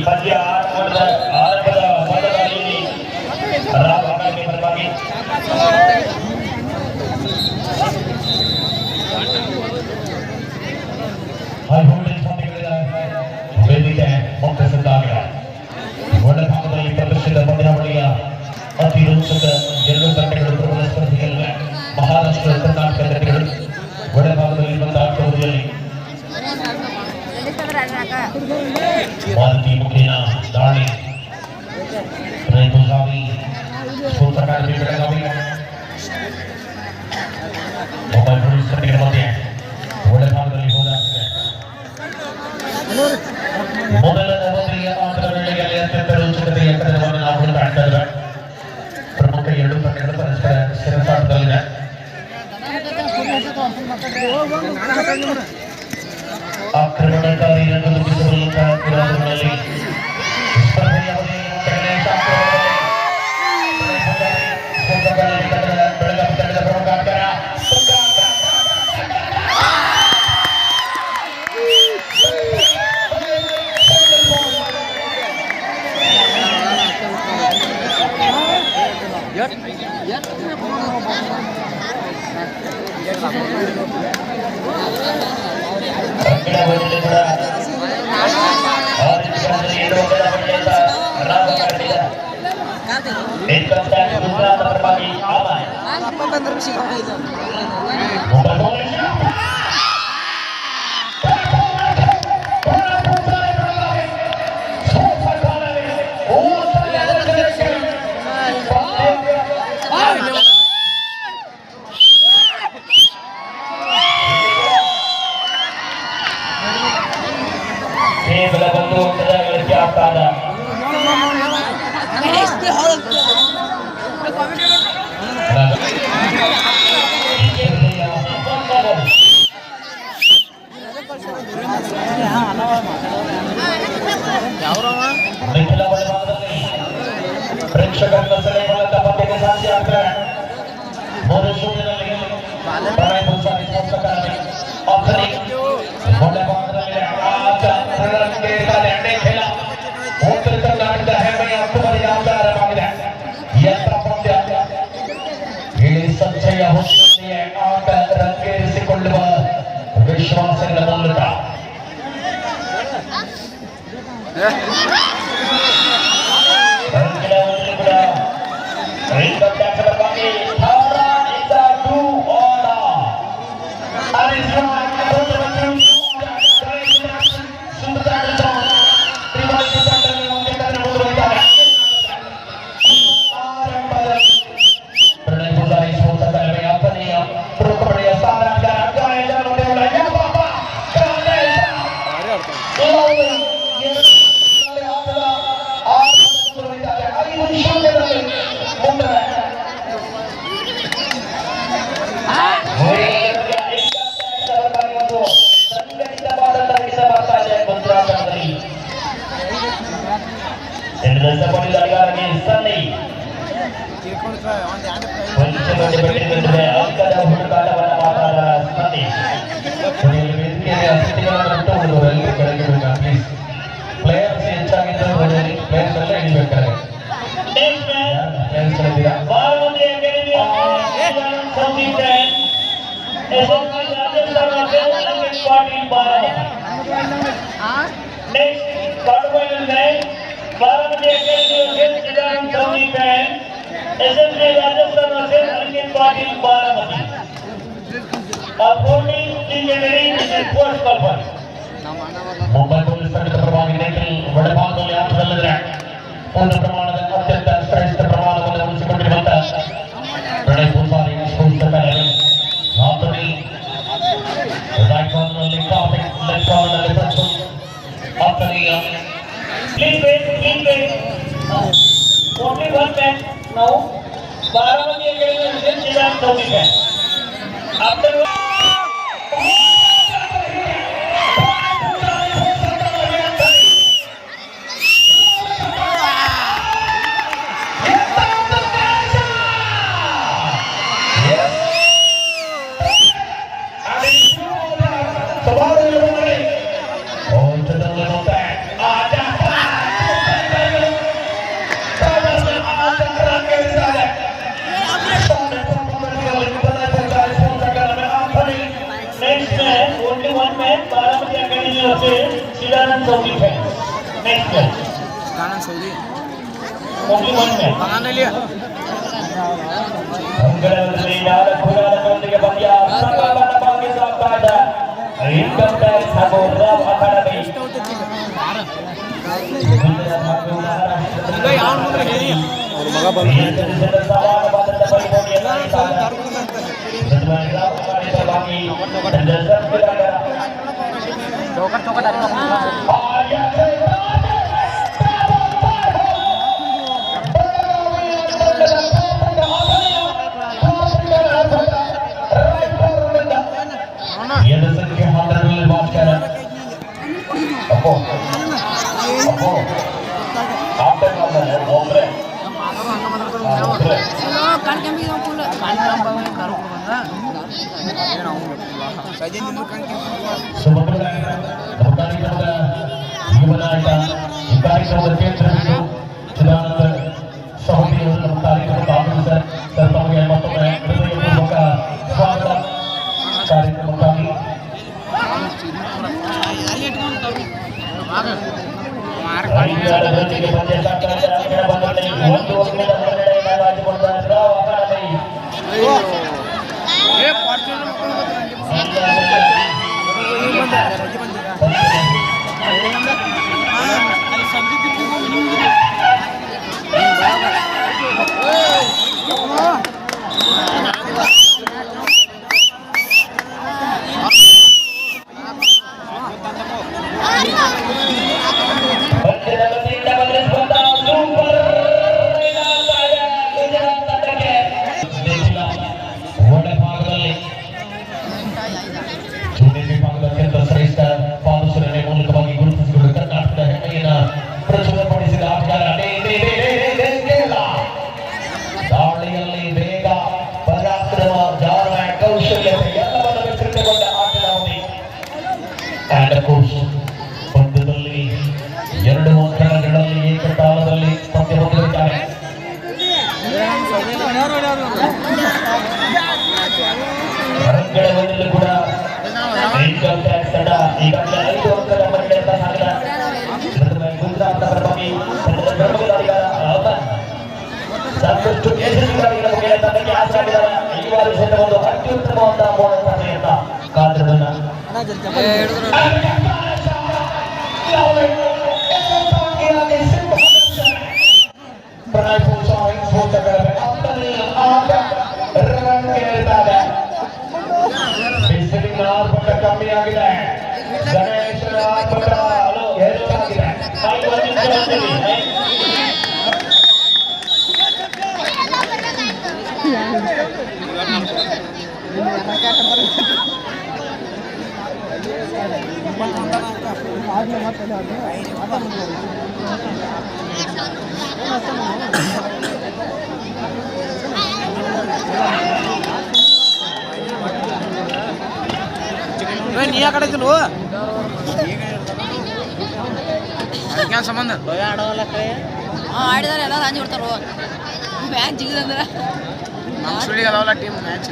ಪಂದ್ಯ ಆರಂಭದ ಮೊದಲಲ್ಲಿ ರಾವ್ ಅಕಾಡೆಮಿ ಪರವಾಗಿ ಹೈ ವೋಲ್ಟೇಜ್ ಪಂದ್ಯಗಳ ವೇದಿಕೆ ಮುಕ್ತವಾಗಿದೆ. ಒಳ್ಳೆ ಭಾಗದಲ್ಲಿ ಪ್ರದರ್ಶಿತ ಪಂದ್ಯಾವಳಿಯ ಅತಿ ರೋಚಕ ಎರಡು ತಂಡಗಳು ಪ್ರಬಲ ಸ್ಪರ್ಧೆಗಳಿವೆ. ಮಹಾರಾಷ್ಟ್ರ ಕರ್ನಾಟಕ ತಂಡಗಳು ಒಳ್ಳೆ ಭಾಗದಲ್ಲಿ ಬಂದ ಆಟದಲ್ಲಿ ಭಾರತೀಯ ಮುಖೇನ ದಾಳಿ Belagavi sports academy Belagavi mobile police ತಂಡಗಳ ಮಧ್ಯೆ ಒಳ್ಳೆ ಭಾಗದಲ್ಲಿ ಹೋರಾಟ. ಮೊದಲ ನವೋದಯ ಆಟದ ವೇಳೆಯಲ್ಲಿ ಅತ್ಯಂತ ರೋಚಕತೆಯ ಕದನವನ್ನು ನಾವು ಕಾಣ್ತಾ ಇದ್ದೇವೆ. ಪ್ರಮುಖ ಎರಡು ತಂಡಗಳು ಪರಸ್ಪರ ಸೆಣಸಾಟದಲ್ಲಿದೆ. ಆಕ್ರಮಣಕಾರಿ ರಂಗ ರೂಪಿಸುವಂತಹ ಪುರಾಣಗಳಲ್ಲಿ ಸ್ಪರ್ಧೆಯ ಬೆಳಗಾವಿ ತಂಡದ ಪ್ರಮುಖ ಆಟಗಾರ ಪ್ರೇಕ್ಷಕರನ್ನ ಸೆಳೆಯುವಂತಹ ಪಂದ್ಯಕ್ಕೆ ಸಾಧ್ಯ ಆಗ್ತದೆ. ಮೂರು ಶೂನ್ಯದಲ್ಲಿ ಮೊದಲ ಭಾಗದಲ್ಲಿ ಉತ್ತರ ಕರ್ನಾಟಕದ ಹೆಮ್ಮೆಯ ಅಕ್ಟೋಬರ್ ಆರಂಭವಾಗಿದೆ. ಯಂತ್ರ ಪಂದ್ಯ ಇಡೀ ಸಂಚಯ ಹೊತ್ತಿಗೆ ಆಟ ರಂಗೇರಿಸಿಕೊಳ್ಳುವ ವಿಶ್ವಾಸಗಳ ಮೂಲಕ ಮುಂಬೈ ಪೊಲೀಸ್ ತಂಡದ ಪರವಾಗಿ ಒಳಭಾಗದಲ್ಲಿ ಆಟದಲ್ಲಿದೆ. ಪೂರ್ಣ ಪ್ರಮಾಣದ ಅತ್ಯಂತ ಶ್ರೇಷ್ಠ ಪ್ರಮಾಣವನ್ನು ಉಳಿಸಿಕೊಂಡಿರುವಂತಹ ಪ್ರಣಯ್ ಭೂಸಾರಿ ಸ್ಪೋರ್ಟ್ಸ್ ಅಕಾಡೆಮಿ ಆತನಿ ರೈಟ್ ಕಾರ್ನರ್ನಲ್ಲಿ ಕಾರ್ತಿಕ್, ಲೆಫ್ಟ್ ಕಾರ್ನರ್ನಲ್ಲಿ ಪ್ರಜ್ವಲ್ ಆತನಿಯ Please wait. Only one match now. Baramati Academy against Jilan Dhoni fan. After self defense. Next match. Kanan Saudi. Only one match. Kanan liya. ಅಂಗಳದಲ್ಲಿ ನಾಲ್ಕು ಪಂದ್ಯ ಸಕಾಲದ ಬಗ್ಗೆ ಸಾಗ್ತಾ ಇದೆ. ಇನ್ಕಮ್ ಟ್ಯಾಕ್ಸ್ ಹಾಗೂ ರಾವ್ ಅಕಾಡೆಮಿ ಸಂಖ್ಯೆ 10ರಲ್ಲಿ ಭಾಸ್ಕರ ಅಪ್ಪೋ ಒಬ್ಬರೇ ಸಹೋದರಿಯವರು ನಮ್ಮ ಕಾರ್ಯಕ್ರಮಕ್ಕೆ ಆಗಮಿಸಿದ್ದಾರೆ. ಸರ್ ತಮಗೆ ಮತ್ತೊಮ್ಮೆ ಹೃದಯಪೂರ್ವಕ ಸ್ವಾಗತ. ಕಾರ್ಯಕ್ರಮಕ್ಕಾಗಿ ಪಂದ್ಯದಲ್ಲಿ 2 ಅಂಕಣಗಳಲ್ಲಿ ಏಕಕಾಲದಲ್ಲಿ ಪಂದ್ಯ ಹೊಂದಿರುತ್ತಾರೆ. ರಂಗಗಳಲ್ಲಿ ಕೂಡ ಇನ್ಕಮ್ ಟ್ಯಾಕ್ಸ್ ತಂಡ ಈಗಾಗಲೇ 5 ಅಂಕದ ಮುನ್ನಡೆಯತ್ತ ಸಾಗಿದೆ. ಗುಜರಾತ್ ಪರವಾಗಿ ಸಾಕಷ್ಟು ಯಶಸ್ವಿಯಾಗಿರುವ ಮುಖೇನ ತಂಡಕ್ಕೆ ಆಸರಾಗಿದ್ದಾರೆ. ಈ ಬಾರಿ ಸಹಿತ ಒಂದು ಅತ್ಯುತ್ತಮವಾದ ಬೋನಸ್ ಸ್ಪರ್ಧೆಯತ್ತ ಕಾದಿರುವುದನ್ನು ಕಮ್ಮಿ ಆಗಿದೆ. ಗಣೇಶನ ಹೆಚ್ಚಾಗಿದೆ. ನೀ ಆ ಕಡೆ ಸಂಬಂಧ ಆಡಿದಾರೆ ಎಲ್ಲ ಅಂಜಿ ಬಿಡ್ತಾರೋ ಮ್ಯಾಚ್ ಜಿಗಿದಂದ್ರೆ ನಮ್ಮ ಸುಳಿಗೆ ಅದಾವಲ್ಲ ಟೀಮ್ ಮ್ಯಾಚ್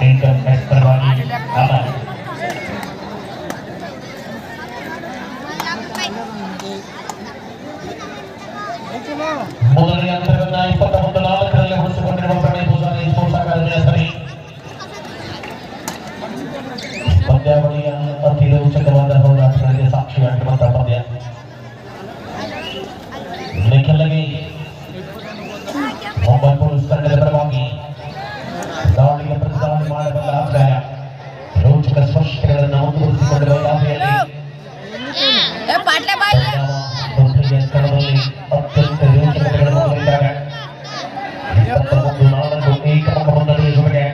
ಇನ್ಕಮ್ ಟ್ಯಾಕ್ಸ್ ಪರವಾಗಿ ಮೊದಲನೇ ಅಂತರವನ್ನ 24ರಲ್ಲಿ ಉಳಿಸಿಕೊಂಡಿರುವ ಪ್ರಣಯ್ ಭೂಸಾರಿ ಸ್ಪೋರ್ಟ್ಸ್ ಅಕಾಡೆಮಿಯ ಸರಿ ಪಂದ್ಯಾವಳಿಯ ಅತಿ ರೋಚಕವಾದ ಹೋರಾಟಗಳಿಗೆ ಸಾಕ್ಷಿಯಾಗಿರುವಂತಹ ಪಂದ್ಯ. ಇದಕ್ಕೆಲ್ಲಗೆ ಮುಂಬೈ ಪೊಲೀಸ್ ತಂಡದ ಪರವಾಗಿ ದಾಳಿಗೆ ಪ್ರತಿದಾಳಿ ಮಾಡಬಲ್ಲ ಅಭಿಪ್ರಾಯ ರೋಚಕ ಸ್ಪರ್ಶಗಳನ್ನು ಮುಂದುವರಿಸಿಕೊಂಡಿರುವ ದಾಳಿಯಲ್ಲಿ ಸ್ಥಳದಲ್ಲಿ ಅತ್ಯಂತ ರೋಚಕತೆಗಳನ್ನು ಹೊಂದಿದ್ದಾರೆ. 24 ಏಕಮುಖ ಮುನ್ನಡೆಯ ಜೊತೆಗೆ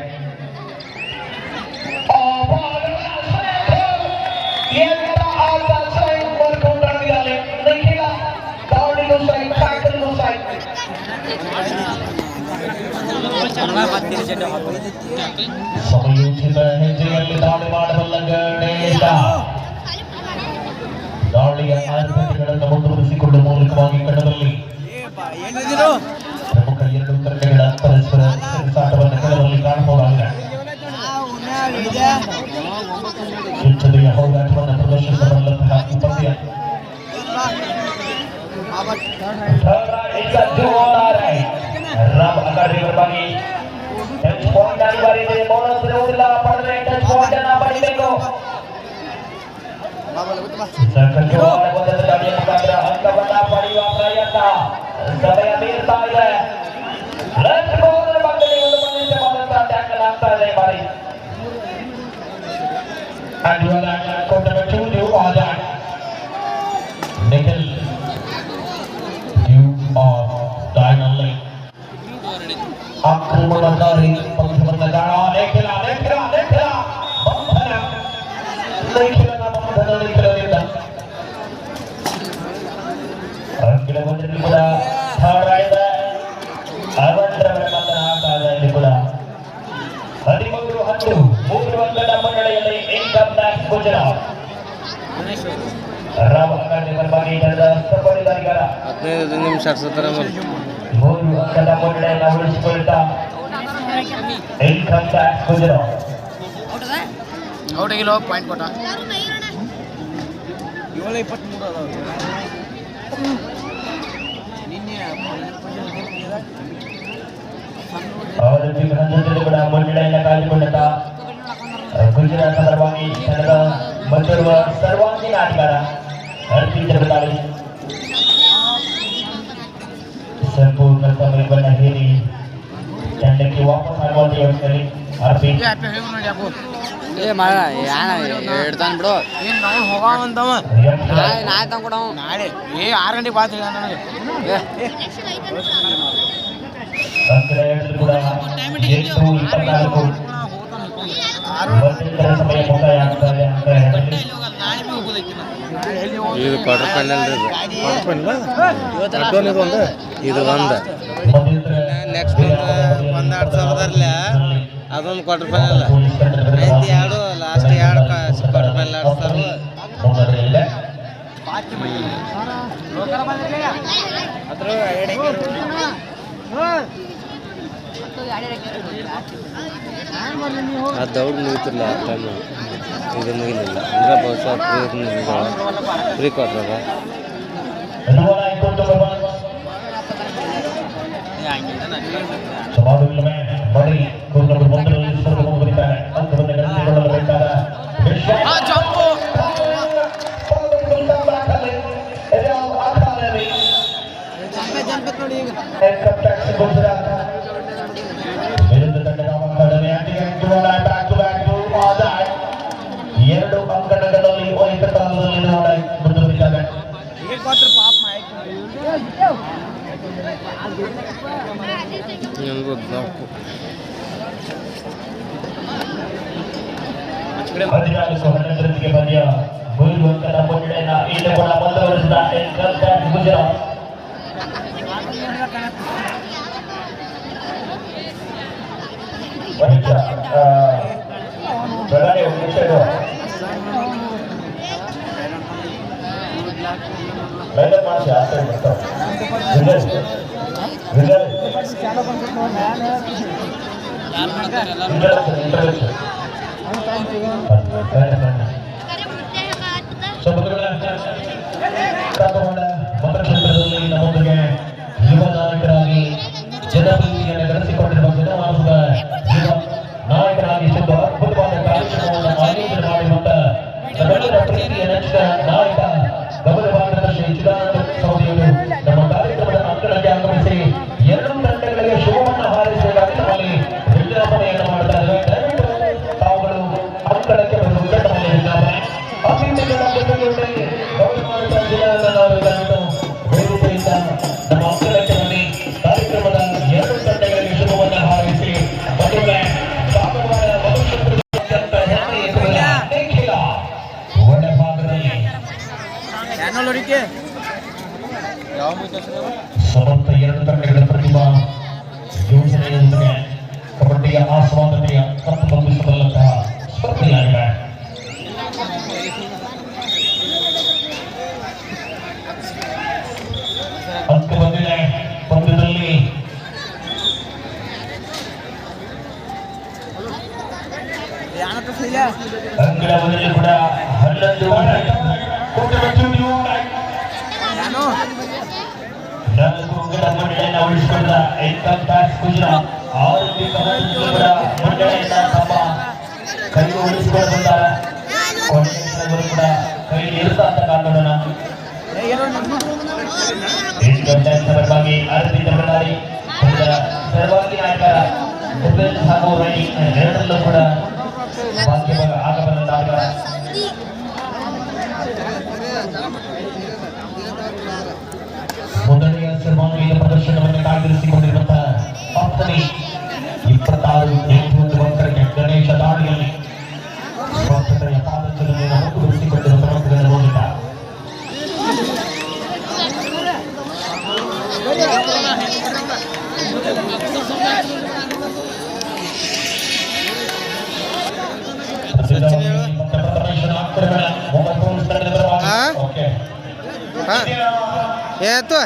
ಸಮಯೋಚಿತ ಹೆಜ್ಜೆಯಲ್ಲಿ ದಾಳಿ ಮಾಡಬಲ್ಲ ಗಣೇಶ ದಾಳಿ ದಾಳಿಯ ಆದ್ಯತೆಗಳನ್ನು ಮುಂದುವರಿಸಿಕೊಳ್ಳುವ ಮೂಲಕವಾಗಿ ಕಣದಲ್ಲಿ ಪ್ರಮುಖ ಎರಡು ತಂಡಗಳ ಪರಸ್ಪರ ಸೆಣಸಾಟವನ್ನು ಕಣದಲ್ಲಿ ಕಾಣಬಹುದಾಗಿದೆ. ಯುದ್ಧದ ಹೋರಾಟವನ್ನು ಪ್ರದರ್ಶಿಸಬಲ್ಲಂತಹ ಈ ಪಂದ್ಯ ರಾಮ್ ಅಕಾರಿ ಪರವಾಗಿ ಟಚ್ ಪಾಯಿಂಟ್ ಆಗಿ ಬಾರಿದೆ. ಬೋನಸ್ ಇರುವುದಿಲ್ಲ, ಪಡೆದರೆ ಟಚ್ ಪಾಯಿಂಟ್ ಅನ್ನು ಪಡೆಯಬೇಕು. ದಾಳಿಯ ಮುಖಾಂತರ ಅಂಕವನ್ನ ಪಡೆಯುವ ಪ್ರಯತ್ನ ಸಮಯ ಮೀರ್ತಾ ಇದೆ. ಲೆಫ್ಟ್ ಕಾರ್ನರ್ ಭಾಗದಲ್ಲಿ ಒಂದು ಮನೋಜ್ಞವಾದಂತಹ ಟ್ಯಾಕಲ್ ಆಗ್ತಾ ಇದೆ ಈ ಬಾರಿ. And you are going to two new order. Nikhil, you are finally ಆಕ್ರಮಣಕಾರಿ ಪಂಥವನ್ನು ಕಾಣ. ನಿಖಿಲನ ನಿಖಿಲದಿಂದ ಅಂಕಿಲ ಬಂದಲ್ಲಿ ಕೂಡ ಹಾರಾಡಿದೆ. ಅವರ ಬಂಧನ ಆಗ್ತಾ ಇದೆ. ಇಲ್ಲಿ ಕೂಡ 13-10 3 ಅಂಕದ ಮುನ್ನಡೆಯಲ್ಲಿ ಇನ್ಕಮ್ ಟ್ಯಾಕ್ಸ್ ಗುಜರಾತ್. ರಾಮ್ ಅಕಾರಿ ಪರವಾಗಿ ತಂಡದ ಸಫಲೀಕರಿಗಾರ 15 ನಿಮಿಷ 3 ಅಂಕದ ಮುನ್ನಡೆಯನ್ನು ಉಳಿಸಿಕೊಳ್ಳುತ್ತಾ ಇನ್ಕಮ್ ಟ್ಯಾಕ್ಸ್ ಗುಜರಾತ್. ಔಟ್ ಆಗಿಲ್ಲ, ಪಾಯಿಂಟ್ ಕೊಟ್ಟ. 7-23 ಅದಾವ. ಅವರ ಕೂಡ ಮುನ್ನಡೆಯನ್ನು ಕಾಯ್ದುಕೊಂಡ ಗುಜರಾತ್ ಪರವಾಗಿ ತಂಡದ ಬಂದಿರುವ ಸರ್ವಾಂಗೀಣ ಆಟಗಾರ ಹರ್ಷಿತ್ ಜಗದಾಳಿ ಸಂಪೂರ್ಣ ಸಮಯವನ್ನು ಹೇರಿ ತಂಡಕ್ಕೆ ವಾಪಸ್ ಆಗುವಂತೆ ಯೋಚನೆಯಲ್ಲಿ ಹರ್ಷಿತ್ ಹೇಳ್ತಾನೆ ಬಿಡು. ಏನು ನಾವು ಹೋಗವಂತವ ನಾಳೆ ತಂದ್ಕೊಡ ನಾಳೆ 6 ಗಂಟೆಗೆ ಬಾತ್ ನನಗೆ. ಕೂಡ 8-24 ಸಮಯ ಮುಕ್ತಾಯ ಆಗ್ತದೆ ಅಂತ ಹೇಳಿ ಇದು ಕ್ವಾರ್ಟರ್ ಫೈನಲ್ ರೀ. ಇದು ಒಂದು ನೆಕ್ಸ್ಟ್ ಒಂದು 2000 ಅದೊಂದು ಕ್ವಾರ್ಟರ್ ಫೈನಲ್ ಐತಿ. ಎರಡು ಲಾಸ್ಟ್ 2 ಕ್ವಾರ್ಟರ್ ಫೈನಲ್ ಆಡ್ತಾರೆ. ಆ ದೌಡ್ ಮುಗಿತಿಲ್ಲ, ಟೈಮ್ ಇದು ಮುಗಿಲಿಲ್ಲ ಅಂದ್ರೆ ಬಹುಶಃ ಪ್ರೀ ಕ್ವಾರ್ಟರ್ ಅದ. ಎರಡು ಅಂಕಣಗಳಲ್ಲಿ ಏಕಕಾಲದಲ್ಲಿ ಮುಂದುವರಿದ್ದಾರೆ. ಪಂದ್ಯ 3 ಅಂಕದ ಮುನ್ನಡೆಯನ್ನು ಇಲ್ಲಿ ಕೂಡ ಮುಂದುವರಿಸಿದ ಇನ್ಕಮ್ ಟ್ಯಾಕ್ಸ್ ಗುಜರಾತ್. ಮತಕ್ಷೇತ್ರದಲ್ಲಿ ನಮ್ಮೊಂದಿಗೆ ಯುವ ನಾಯಕರಾಗಿ ಜನಪ್ರಿತಿಯನ್ನು ಗಳಿಸಿಕೊಂಡಿರುವ ಜನಮಾನಸದ ಯುವ ನಾಯಕರಾಗಿ ಸಿದ್ದು ಅದ್ಭುತವಾದ ಕಾರ್ಯಕ್ರಮವನ್ನು ಆಯೋಜನೆ ಮಾಡಿರುವಂತ ನಮ್ಮೆಲ್ಲರ ಪ್ರೀತಿಯ ನೆಚ್ಚಿನ ನಾಯಕ ಗಮನವಾದರ್ಶಿ ಚಿದಾನಂದ ಸೌದಿಯವರು ನಮ್ಮ ಕಾರ್ಯಕ್ರಮದ ಅಂಕಣಕ್ಕೆ ಆಗಮಿಸಿ 2 ತಂಡಗಳಿಗೆ ಶುಭವನ್ನು ಹಾರೈಸುವುದಾಗಿ ನಮ್ಮಲ್ಲಿ ವಿಜ್ಞಾಪನೆಯನ್ನು ಮಾಡ್ತಾ ಇದ್ದೇವೆ. ದಯವಿಟ್ಟು ತಾವುಗಳು ಅಂಕಣಕ್ಕೆ ಬಂದು ನಮ್ಮಲ್ಲಿ ವಿಜ್ಞಾಪನೆ ಅತಿಥಿಗಳ ಜೊತೆಗೆ ಗೌರವಾನ್ವಿತ ಜಿಲ್ಲಾಧಿಕಾರಿಗಳು ವೇದಿಕೆಯಿಂದ ನಮ್ಮ ಅಂಕಣಕ್ಕೆ ಬನ್ನಿ. ಕಾರ್ಯಕ್ರಮದ 2 ತಂಡಗಳಿಗೆ ಶುಭವನ್ನು ಹಾರೈಸಿ ಮದುವೆ ಭಾಗವಾದ ಮಧುಕ್ಷೇತ್ರದ ಒಳ್ಳೆ ಭಾಗದಲ್ಲಿ ಸಮರ್ಥ 2 ತಂಡಗಳ ಪ್ರತಿಭಾ ಯೋಜನೆಯೊಂದಿಗೆ ಕಬಡ್ಡಿಯ ಆಸ್ವಾದನೆಯ ಕತ್ತು ತುಂಬಿಸಬಲ್ಲಂತಹ ಸ್ಪರ್ಧೆಯಾಗಿದೆ. ಅಂಕ ಬಂದಿದೆ. ಪಂದ್ಯದಲ್ಲಿ ಅಂಕಗಳ ಬಂದಿದೆ ಕೂಡ 11 ನಾಲ್ಕು ಅಂಕಗಳ ಮಂಡಳಿಯನ್ನು ಉಳಿಸಿಕೊಂಡ ಏಕಮ್ ಬ್ಯಾಟ್ಸ್ ಗುಜರಾತ್ ಆರಂಭಿಕ ಕೂಡ ಮಂಡಳಿಯಿಂದ ತಮ್ಮ ಕೈ ಉಳಿಸಿಕೊಳ್ಳುತ್ತಾರೆ. ಕೊನೆಯವರೆಗೂ ಕೂಡ ಕೈ ಇರುತ್ತಾ ಅಂತ ಕಾರಣನ ಸರ್ವಾಗಿ ಆರತಿ ತಮಿಳುನಾಡಿ ಸರ್ವಾಗಿ ನಾಯಕ ಉಪೇಂದ್ರ ಹಾಗೂ ರೈ ಎರಡರಲ್ಲೂ ಕೂಡ ಭಾಗ್ಯವಾಗ ಆಗಬಲ್ಲದಾಗ ಮೊದಲನೆಯ ಸರ್ವಾಂಗೀಯ ಪ್ರದರ್ಶನವನ್ನು ಕಾಯ್ದಿರಿಸಿಕೊಂಡಿರುವಂತಹ ಪತ್ನಿ 26 ವರ್ಷಕ್ಕೆ ಗಣೇಶ ದಾಳಿಯಲ್ಲಿ ಸ್ವಚ್ಛತೆಯ ಪಾದಚಲನೆಯನ್ನು ಮುಂದುವರಿಸಿಕೊಂಡಿರುವ ಪ್ರಮುಖರನ್ನು ನೋಡಿದ ಏನಾಯ್ತು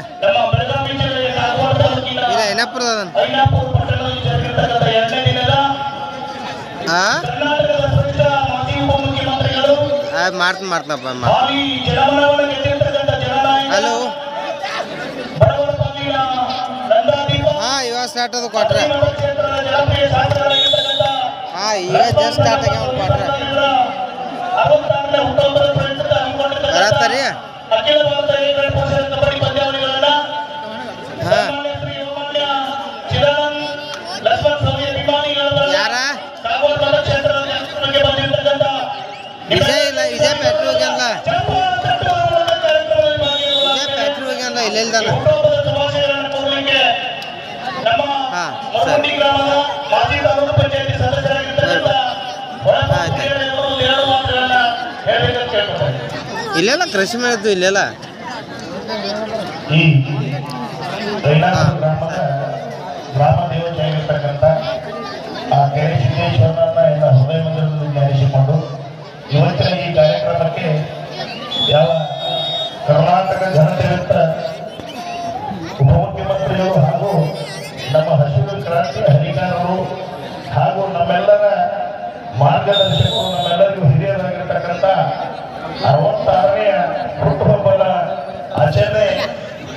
ಇಲ್ಲ ಏನಪ್ಪದ ಮಾಡ್ತನಪ್ಪ ಹಲೋ ಹಾಂ ಇವಾಗ ಸ್ಟಾರ್ಟ್ ಅದು ಕೊಟ್ರೆ ಹಾಂ ಈಗ ಜಸ್ಟ್ ಸ್ಟಾರ್ಟ್ ಆಗ್ಯಾವ ಕೊಟ್ರೆ ಬರತ್ತಾರಿ ಹಾಂ ಯಾರ ವಿಜಯ್ ಇಲ್ಲ ವಿಜಯ್ ಪ್ಯಾಟ್ರಿ ಹೋಗ್ಯಾನಲ್ಲ ಇಲ್ಲ ಇಲ್ದಲ್ಲ ಹಾಂ ಸರಿ ಇಲ್ಲೆಲ್ಲ ಕೃಷಿ ಮಾಡಿದ್ದು ಇಲ್ಲೆಲ್ಲ ಈ ಗ್ರಾಮ ದೇವತೆಯಾಗಿರ್ತಕ್ಕಂಥ ಆ ಕೆರೆ ಸಿದ್ದೇಶ್ವರನನ್ನ ಎಲ್ಲ ಹೃದಯ ಮಂದಿರದಲ್ಲಿ ಧ್ಯಾನಿಸಿಕೊಂಡು ಇವತ್ತಿನ ಈ ಕಾರ್ಯಕ್ರಮಕ್ಕೆ ಯಾವ ಕರ್ನಾಟಕ ಜನತೆಯಂತ ಉಪಮುಖ್ಯಮಂತ್ರಿಗಳು ಹಾಗೂ ನಮ್ಮ ಹಸಿರು ಕ್ರಾಂತಿ ಅಧಿಕಾರಿಗಳು ಹಾಗೂ ನಮ್ಮೆಲ್ಲರ ಮಾರ್ಗದರ್ಶಕರು ನಮ್ಮೆಲ್ಲರಿಗೂ ಹಿರಿಯರಾಗಿರ್ತಕ್ಕಂಥ 66ನೇ ಹುಟ್ಟುಹಬ್ಬದ ಆಚರಣೆ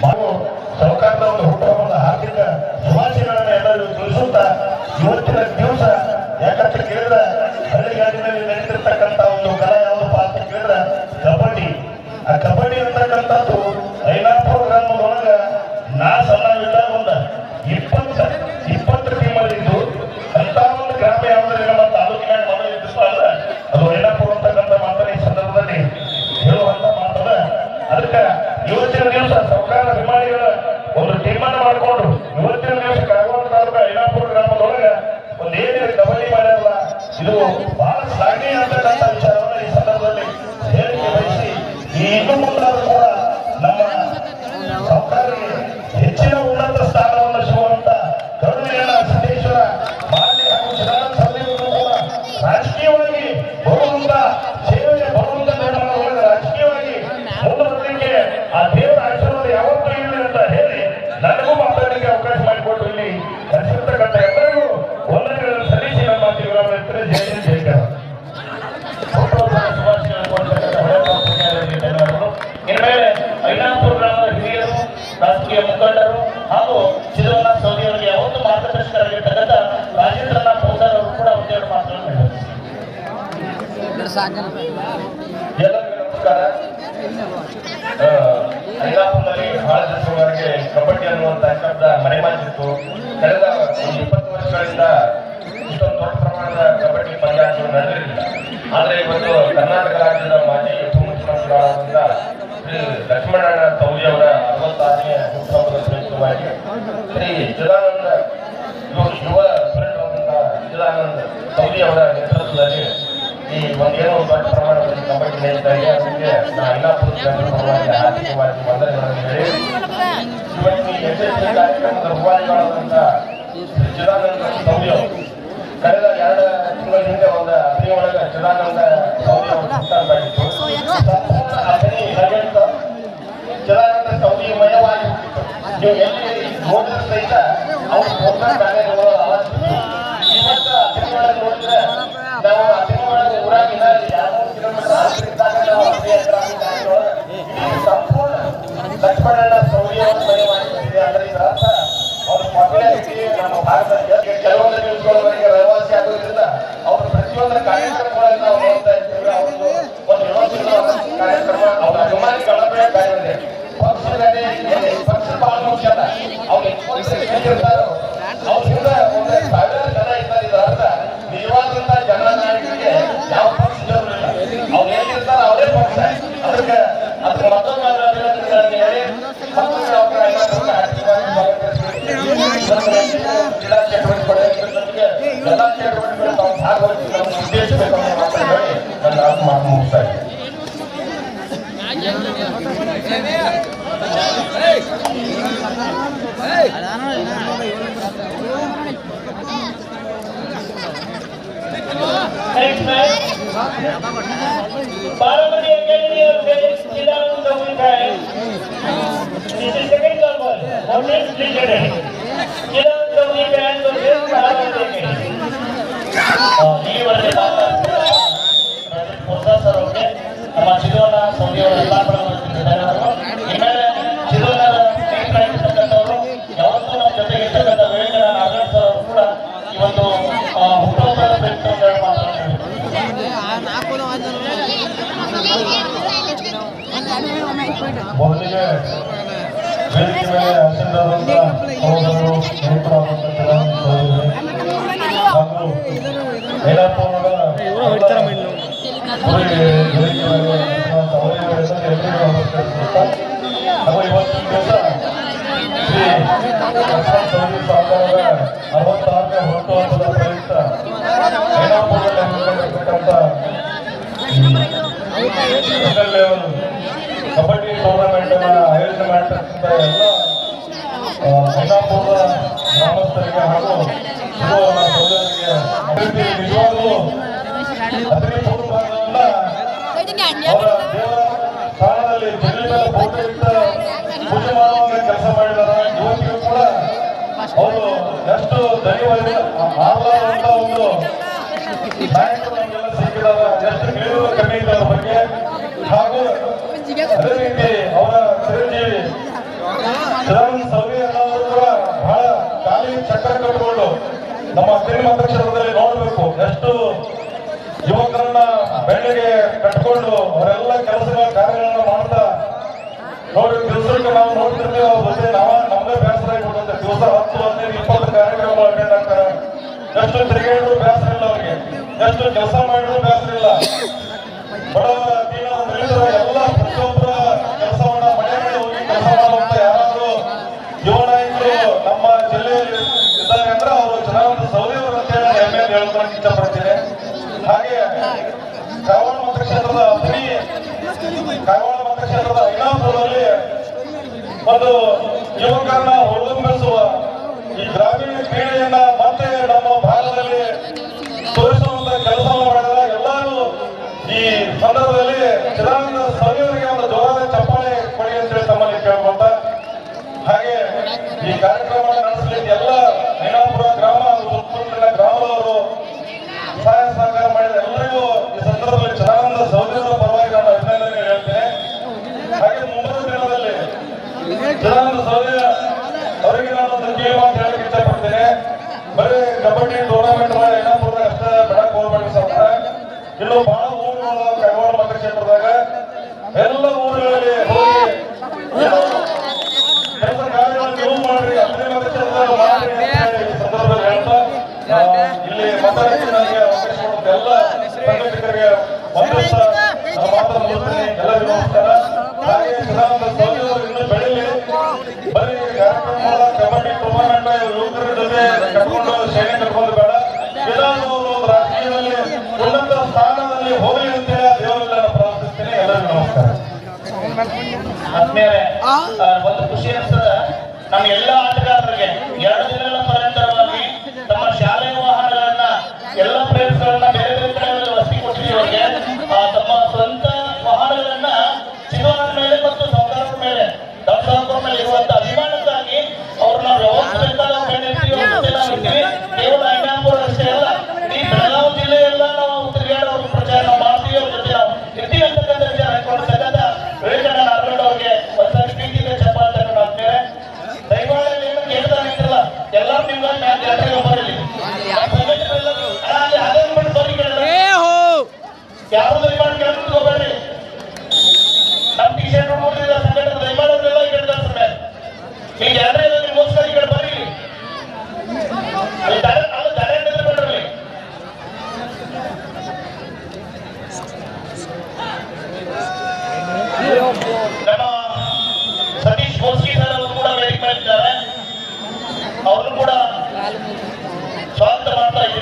ಹಾಗೂ ಸರ್ಕಾರದ ಒಂದು ಹುಟ್ಟುಹಬ್ಬದ ಹಾರ್ದಿಕ ಶುಭಾಶಯಗಳನ್ನು ಎಲ್ಲರಿಗೂ ತಿಳಿಸುತ್ತಾ ಇವತ್ತಿನ ದಿವಸ ಯಾಕಂತ ಕೇಳಿದ್ರೆ ಹಳ್ಳಿಗಾಡಿನಲ್ಲಿ ನಡೀತಿರ್ತಕ್ಕಂಥ ಒಂದು ಕಲಾ ಯಾವ್ದಪ್ಪ ಅಂತ ಕೇಳಿದ್ರೆ ಕಬಡ್ಡಿ. ಆ ಕಬಡ್ಡಿ ಅಂತಕ್ಕಂಥದ್ದು ಐನಾಪುರ ಗ್ರಾಮದೊಳಗ ನಾ ಸಣ್ಣವಿದ್ದಾಗ ಒಂದು 20 ಟೀಮಲ್ಲಿದ್ದು ಅಂತ ಒಂದು ಗ್ರಾಮ ಯಾವ್ದ್ರೆ ನಮ್ಮ ತಾಲೂಕಿನಾಗ ಮೊದಲು ಇದ್ದಿತ್ತು ಅಂದ್ರೆ ಅದು ಐನಾಪುರ ಅಂತಕ್ಕಂಥ ಮಾತನ್ನ ಈ ಸಂದರ್ಭದಲ್ಲಿ ಹೇಳುವಂತ ಮಾತದ. ಅದಕ್ಕೆ ಇವತ್ತಿನ ದಿವಸ ಸರ್ಕಾರ ಅಭಿಮಾನಿಗಳ ಒಂದು ತೀರ್ಮಾನ ಮಾಡಿಕೊಂಡು ಇವತ್ತಿನ ದಿವಸ ಕಾಗವಾಡ ತಾಲೂಕು ಐನಾಪುರ ಗ್ರಾಮದೊಳಗ ಒಂದು ಏನಿದೆ ಕಬಡ್ಡಿ ಮಾಡ್ಯಾರಲ್ಲ ಇದು ಬಹಳ ಶ್ಲಾಘನೀಯ ಅಂತಕ್ಕಂಥ ವಿಚಾರವನ್ನು ಈ ಸಂದರ್ಭದಲ್ಲಿ ಹೇಳಿಕೆ ಬಯಸಿ ಈ ಇನ್ನು ಮುಂದಾದ್ರೂ ಕೂಡ ನಮ್ಮ ಸರ್ಕಾರಕ್ಕೆ ಹೆಚ್ಚಿನ ಉನ್ನತ ಸ್ಥಾನವನ್ನು ಸಿಗುವಂತ ಕರುಣೆಯನ್ನ ಸಿದ್ದೇಶ್ವರ ಮಾನ್ಯ ಹಾಗೂ ಚಿದಾನಂದ ಸಭೆಯವರು ಕೂಡ ರಾಜಕೀಯವಾಗಿ ಬರುವಂತ ಸೇವೆ ಬರುವಂತ ನಿರ್ಮಾಣದೊಳಗೆ ರಾಜಕೀಯವಾಗಿ ಮುಂದುವರಲಿಕ್ಕೆ ಆ ದೇವರ ಆಶೀರ್ವಾದ ಯಾವತ್ತೂ ಇರಲಿ ಅಂತ ಹೇಳಿ ನನಗೂ ಮಾತಾಡಲಿಕ್ಕೆ ಅವಕಾಶ ಮಾಡಿಕೊಟ್ಟು ಇಲ್ಲಿ ಕರೆಸಿರ್ತಕ್ಕಂಥ ಎಲ್ಲರಿಗೂ ವಂದನೆಗಳನ್ನು ಸಲ್ಲಿಸಿ ನಮ್ಮ ಮಾತಿಗಳ ಜಯ ಜಯಕಾರ ಇನ್ಮೇಲೆ ಐನಾಪುರ ಗ್ರಾಮದ ಹಿರಿಯರು ರಾಜಕೀಯ ಮುಖಂಡರು ಹಾಗೂ ಚಿದಾನಂದ ಸೌದಿಯವರಿಗೆ ಯಾವತ್ತು ಮಾರ್ಗದರ್ಶಕರಾಗಿರ್ತಕ್ಕಂಥ ರಾಜೇಂದ್ರನಾಥ್ ಪೌದಾರ್ ಅವರು ಕೂಡ ಒಂದೆರಡು ಮಾತುಗಳನ್ನು ಎಲ್ಲರಿಗೂ ನಮಸ್ಕಾರ. ಐನಾಪುರದಲ್ಲಿ ಬಹಳ ದಿವಸವರೆಗೆ ಕಬಡ್ಡಿ ಅನ್ನುವಂಥ ಶಬ್ದ ಮರೆಮಾಚಿತ್ತು. ಕಳೆದ ಒಂದು 20 ವರ್ಷಗಳಿಂದ ಇಷ್ಟೊಂದು ದೊಡ್ಡ ಪ್ರಮಾಣದ ಕಬಡ್ಡಿ ಪಂದ್ಯಾಟಗಳು ನಡೆದಿರಲಿಲ್ಲ. ಆದರೆ ಇವತ್ತು ಕರ್ನಾಟಕ ರಾಜ್ಯದ ಮಾಜಿ ಉಪಮುಖ್ಯಮಂತ್ರಿಗಳಾದಂಥ ಶ್ರೀ ಲಕ್ಷ್ಮಣಣ್ಣ ಸವದಿ ಅವರ 66ನೇ ಹುಟ್ಟುಹಬ್ಬದ ಪ್ರಯುಕ್ತವಾಗಿ ಶ್ರೀ ಚಿದಾನಂದ ಯುವ ಸ್ಪಿರಿಟ್ ಚಿದಾನಂದ ಸವದಿ ಅವರ ನೇತೃತ್ವದಲ್ಲಿ ಈ ಒಂದೇನೋ ದೊಡ್ಡ ಪ್ರಮಾಣದಲ್ಲಿ ಕಬಡ್ಡಿ ನಡೀತಾ ಇದೆ. ಅದಕ್ಕೆ ಐನಾಪುರ ಪರವಾಗಿ ಆರ್ಥಿಕವಾಗಿ ವಂದನೆಗಳನ್ನು ಹೇಳಿ ಇವತ್ತು ಈ ಯಶಸ್ವಿ ಕಾರ್ಯಕ್ರಮದ ರೂವಾರಿಗಳಾದಂಥ ಚಿದಾನಂದ ಸವದಿ ಅವರು ಕಳೆದ 2 ತಿಂಗಳ ಹಿಂದೆ ಒಂದು ಅಗ್ನಿ ಒಳಗೆ ಚಿದಾನಂದ ಸವದಿ ಅವರು ಚಿದಾನಂದ ಸವದಿ ಮಯವಾಗಿ ಹುಟ್ಟಿತ್ತು. ನೀವು ಎಲ್ಲಿ ನೋಡಿದ್ರೆ ಸಹಿತ ಅವ್ರು ಹೋಗ್ತಾರೆ ಬ್ಯಾಲೆಗಳು ಇವತ್ತು ಅತಿಮೊಳಗೆ ನೋಡಿದ್ರೆ ನಾವು ಅತಿಮೊಳಗೆ ಊರಾಗಿನ 2-3 ಕಿಲೋಮೀಟರ್ ಇದ್ದಾಗ ನಾವು ಸಂಪೂರ್ಣ ಲಕ್ಷ್ಮಣನ ಸೌರ್ಯವನ್ನು ಮನೆ ಮಾಡಿಕೊಂಡಿದೆ. ಅಂದ್ರೆ ಇದರ ಅರ್ಥ ಅವ್ರ ಮಕ್ಕಳಿಗೆ ನಮ್ಮ ಭಾರತದ ಕೆಲವೊಂದು ನಿಲ್ಕೊಳ್ಳೋವರೆಗೆ ರಹವಾಸಿ ಆಗೋದ್ರಿಂದ ಅವ್ರ ಪ್ರತಿಯೊಂದು ಕಾರ್ಯಕ್ರಮಗಳಲ್ಲಿ ನಾವು ನೋಡ್ತಾ ಇದ್ದೀವಿ. ಅವ್ರದ್ದು ಒಂದು ವ್ಯವಸ್ಥಿತ ಕಾರ್ಯಕ್ರಮ ಅವ್ರ ಅಭಿಮಾನಿ ಕಳಪೆ ಕಾರ್ಯವಿದೆ. ಪಕ್ಷ ಬಹಳ ಮುಖ್ಯ ಅಲ್ಲ. ಅವ್ರು ಹೇಗಿರ್ತಾರೋ ಅವ್ರಿಂದ ಒಂದು 1000 ಜನ ಇದ್ದಾರೆ. ಇದರ ಅರ್ಥ ನಿಜವಾದಂತ ಜನನಾಯಕರಿಗೆ ಯಾವ ಪಕ್ಷ ಜರುರಿಲ್ಲ. ಅವ್ರು ಹೇಗಿರ್ತಾರೋ ಅವರೇ ಪಕ್ಷ. ಅದಕ್ಕೆ ಮತ್ತೊಂದು ಅಭಿನಂದನೆಗಳನ್ನು ಹೇಳಿ ಮತ್ತೊಂದು ಅವರ ಕ್ರೀಡಾ ಚಟುವಟಿಕೆ ಎಲ್ಲ ಚಟುವಟಿಕೆಗಳು ತಾವು ಭಾಗವಹಿಸಿ ನಮಗೆ ಉದ್ದೇಶಿಸಬೇಕು ಅನ್ನೋ ಮಾತನ್ನು ಹೇಳಿ ನನ್ನ ಮಾತು ಮುಗಿಸ್ತಾ ಇದ್ದೀನಿ. बारामती अकेडमी और जिला है सेकंड नंबर और जिला ಈ ವರ್ಷ ಸರ್ ಅವ್ರಿಗೆ ನಮ್ಮ ಚಿದೋನ ಸೌದಿಯವರ ಎಲ್ಲ ಇನ್ಮೇಲೆ ಚಿದೋನರ ಇರ್ತಕ್ಕಂಥವ್ರು ಯಾವತ್ತೂ ನಮ್ಮ ಜೊತೆಗೆ ಇರ್ತಕ್ಕಂಥ ವೇಳೆ ನಾಗರಾಜ್ ಸರ್ ಅವರು ಕೂಡ ಈ ಒಂದು ಹುಟ್ಟುಹಬ್ಬದ ಪ್ರಯುಕ್ತ ಮಾತಾಡ್ತಾರೆ. ಮೊದಲಿಗೆ ವೇದಿಕೆ ಮೇಲೆ ಆಸೀನರಾದಂಥ ಸಹೋದರರು ಸ್ನೇಹಿತರಾದಂಥ ಹಾಗೂ ಯೈಲಾಪುರದ ಹಾಗೂ ಇವತ್ತಿನ ದಿವಸ ಶ್ರೀ ಲಕ್ಷ್ಮಣ ಸೌದಿ ಸಾಗರದ 66ನೇ ಹುಟ್ಟುಹಬ್ಬದ ಪ್ರಯುಕ್ತ ಯೈಲಾಪುರದಲ್ಲಿ ಹಮ್ಮಿಕೊಂಡಿರ್ತಕ್ಕಂಥ ಸಿಂಗಲ್ ಲೆವೆಲ್ ಕಬಡ್ಡಿ ಟೂರ್ನಮೆಂಟ್ ಅನ್ನ ಆಯೋಜನೆ ಮಾಡಿರ್ತಕ್ಕಂಥ ಎಲ್ಲ ಯೈಲಾಪುರದ ಗ್ರಾಮಸ್ಥರಿಗೆ ಹಾಗೂ ಸಹೋದರರಿಗೆ ನಿಜವಾಗ್ಲೂ ಅತಿ ಪೂರ್ವದಿಂದ ಅವರ ದೇವರ ಸ್ಥಾನದಲ್ಲಿ ಜಲ್ಲಿ ಮೇಲೆ ಫೋಟೋ ಇಟ್ಟು ಪೂಜೆ ಮಾಡುವಾಗ ಕೆಲಸ ಮಾಡಿದಾರೆ. ಇವತ್ತಿಗೂ ಕೂಡ ಅವರು ಎಷ್ಟು ಧನ್ಯವಾದ ಆಹ್ಲಾದಂತ ಒಂದು ನಾಯಕರು ನಮಗೆಲ್ಲ ಸಿಕ್ಕಿದಾರ. ಎಷ್ಟು ಹೇಳಿದ್ರು ಕಮ್ಮಿ ಇದೆ ಅವ್ರ ಬಗ್ಗೆ. ಹಾಗೂ ಅದೇ ರೀತಿ ಅವರ ಚಿರಂಜೀವಿ ಚಿದಾನಂದ ಸೌದಿ ಅನ್ನೋರು ಕೂಡ ಬಹಳ ಖಾಲಿ ಚಕ್ರ ಕಟ್ಟಿಕೊಂಡು ನಮ್ಮ ಸಿನಿಮಾ ಕ್ಷೇತ್ರದಲ್ಲಿ ನೋಡಬೇಕು. ಎಷ್ಟು ಯುವಕರನ್ನ ಬೆಳ್ಳಿಗೆ ಕಟ್ಕೊಂಡು ಅವರೆಲ್ಲ ಕೆಲಸಗಳ ಕಾರ್ಯಗಳನ್ನ ಮಾಡ್ತಾ ನೋಡಿ ದಿವಸಕ್ಕೆ ನಾವು ನೋಡ್ತಿರ್ತೀವಿ. ಅವ್ರ ಜೊತೆ ನಮ್ಮದೇ ಬೇಸರ ಆಗಿಬಿಡುತ್ತೆ. ದಿವಸ 10-15-20 ಕಾರ್ಯಕ್ರಮಗಳು ಅಟೆಂಡ್ ಆಗ್ತಾರೆ. ಎಷ್ಟು ತಿರುಗಾಡಿದ್ರು ಬೇಸರ ಇಲ್ಲ ಅವ್ರಿಗೆ, ಎಷ್ಟು ಕೆಲಸ ಮಾಡಿದ್ರು ಬೇಸರ ಇಲ್ಲ. ಬಡವರ ದೀನ ದಲಿತರ ಎಲ್ಲ ಪ್ರತಿಯೊಬ್ಬರ ಕೆಲಸವನ್ನ ಮನೆ ಮೇಲೆ ಹೋಗಿ ಕೆಲಸ ಮಾಡುವಂತ ಯಾರಾದ್ರೂ ಯುವ ನಾಯಕರು ನಮ್ಮ ಜಿಲ್ಲೆಯಲ್ಲಿ ಇದ್ದಾರೆ ಅಂದ್ರೆ ಅವರು ಚಿದಾನಂದ ಸೌದಿಯವರು ಅಂತ ಹೇಳಿ ಹೆಮ್ಮೆಯನ್ನು ಹೇಳ್ಕೊಂಡು ಇಷ್ಟಪಡ್ತೀನಿ. ಹಾಗೆ ಕಾರವಾರ ಮತಕ್ಷೇತ್ರದ ಕಾರವಾರ ಮತಕ್ಷೇತ್ರದ ಐನಾಪುರದಲ್ಲಿ ಒಂದು ಯುವಕರನ್ನ ಹುರಿದುಂಬಿಸುವ ಈ ಗ್ರಾಮೀಣ ಕ್ರೀಡೆಯನ್ನ ಮತ್ತೆ ನಮ್ಮ ಭಾಗದಲ್ಲಿ ತೋರಿಸುವಂತ ಕೆಲಸವನ್ನು ಮಾಡಿದಾಗ ಎಲ್ಲರೂ ಈ ಸಂದರ್ಭದಲ್ಲಿ ಚಿದಾನಂದ ಸೌದಿಯವರಿಗೆ ಒಂದು ಜೋರಾದ ಚಪ್ಪಾಳೆ ಕೊಡಿ ಅಂತೇಳಿ ತಮ್ಮಲ್ಲಿ ಕೇಳ್ಕೊಂತ, ಹಾಗೆ ಈ ಕಾರ್ಯಕ್ರಮ ನಡೆಸಲಿಕ್ಕೆ ಎಲ್ಲ ಐನಾಪುರ ಗ್ರಾಮ ಸುತ್ತಮುತ್ತಲಿನ ಗ್ರಾಮದವರು ಸಹಾಯ ಸಹಕಾರ ಮಾಡಿದ ಎಲ್ಲರಿಗೂ ಈ ಸಂದರ್ಭದಲ್ಲಿ ಚಿದಾನಂದ ಸೌದಿಯವರ ಪರವಾಗಿ ನಾನು ಅಭಿನಂದನೆ ಹೇಳ್ತೇನೆ. ಹಾಗೆ ಮುಂದಿನ ದಿನದಲ್ಲಿ ಚಿದಾನಂದ ಸೌದಿ ಅವರಿಗೆ ನಾನು ಒಂದು ಕಿವಿ ಮಾತು ಹೇಳಕ್ಕೆ ಇಷ್ಟಪಡ್ತೇನೆ. ಬರೀ ಕಬಡ್ಡಿ ಟೂರ್ನಮೆಂಟ್ ಐನಾಪುರದಾಗ ಅಷ್ಟೇ ಬೆಳಕ್ ಹೋಗ್ಬೇಡಿ ಸರ್. ಇನ್ನು ಬಹಳ ಊರುಗಳು ಕಾರವಾರ ಮತಕ್ಷೇತ್ರದಾಗ ಎಲ್ಲ ಊರುಗಳಲ್ಲಿ ಹೋಗಿ ಕೆಲಸ ಕಾರ್ಯಗಳನ್ನು ನೀವು ಮಾಡ್ರಿ, ಅದೇ ಮತಕ್ಷೇತ್ರದಾಗ ಮಾಡ್ರಿ ಅಂತ ಈ ಸಂದರ್ಭದಲ್ಲಿ ಹೇಳ್ತಾ ಇಲ್ಲಿ ಮಾತಾಡಕ್ಕೆ ನನಗೆ ಅವಕಾಶ ಕೊಡುತ್ತೆ ಎಲ್ಲ ಸಂಘಟಕರಿಗೆ ಒಂದಿವಸ ನನ್ನ ಮಾತನ್ನು ಮುಗಿಸ್ತೀನಿ. ಎಲ್ಲರಿಗೂ ನಮಸ್ಕಾರ. ಹಾಗೆ ಚಿದಾನಂದ ಸೌದಿ ಅವರು ಇನ್ನೂ ಬೆಳೀಲಿ. ಬರೀ ಕಾರ್ಯಕ್ರಮ ಕಬಡ್ಡಿ ಟೂರ್ನಮೆಂಟ್ ಯುವಕರ ಜೊತೆ ಕರ್ಕೊಂಡು ಶೈಲಿ ಕರ್ಕೊಂಡು ಬೇಡ, ಏನಾದರೂ ಒಂದು ರಾಜಕೀಯದಲ್ಲಿ ಉನ್ನತ ಸ್ಥಾನದಲ್ಲಿ ಹೋಗಲಿ ಅಂತೇಳಿ ದೇವರೆಲ್ಲ ಪ್ರಾರ್ಥಿಸ್ತೀನಿ. ಎಲ್ಲರಿಗೂ ನಮಸ್ಕಾರ. ಆದ್ಮೇಲೆ ಒಂದು ಖುಷಿ ಅನಿಸ್ತದ ನಮ್ಮ ಎಲ್ಲ ಆಟಗಾರರಿಗೆ 2 ದಿನಗಳ ಪರ್ಯಂತರವಾಗಿ ತಮ್ಮ ಶಾಲೆಯ ವಾಹನಗಳನ್ನ ಎಲ್ಲ ಪ್ಲೇಸ್ಗಳನ್ನ ಬೇರೆ ಬೇರೆ ಕಡೆಗಳಲ್ಲಿ ವಸತಿ ಕೊಟ್ಟಿರೋರಿಗೆ ತಮ್ಮ ಸ್ವಂತ ವಾಹನಗಳನ್ನ ಚಿದೋನ ಮೇಲೆ ಮತ್ತು ಸೌಕರ್ಯದ ಮೇಲೆ ದೊಡ್ಡ ಮೇಲೆ ಇರುವಂತ ಅಭಿಮಾನಕ್ಕಾಗಿ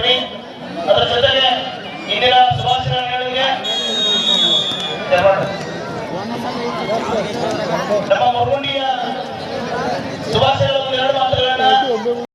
ಬನ್ನಿ. ಅದರ ಜೊತೆಗೆ ಇಂದಿನ ಶುಭಾಶಯಗಳಿಗೆ ನಮ್ಮ ಮುರುಗುಂಡಿಯ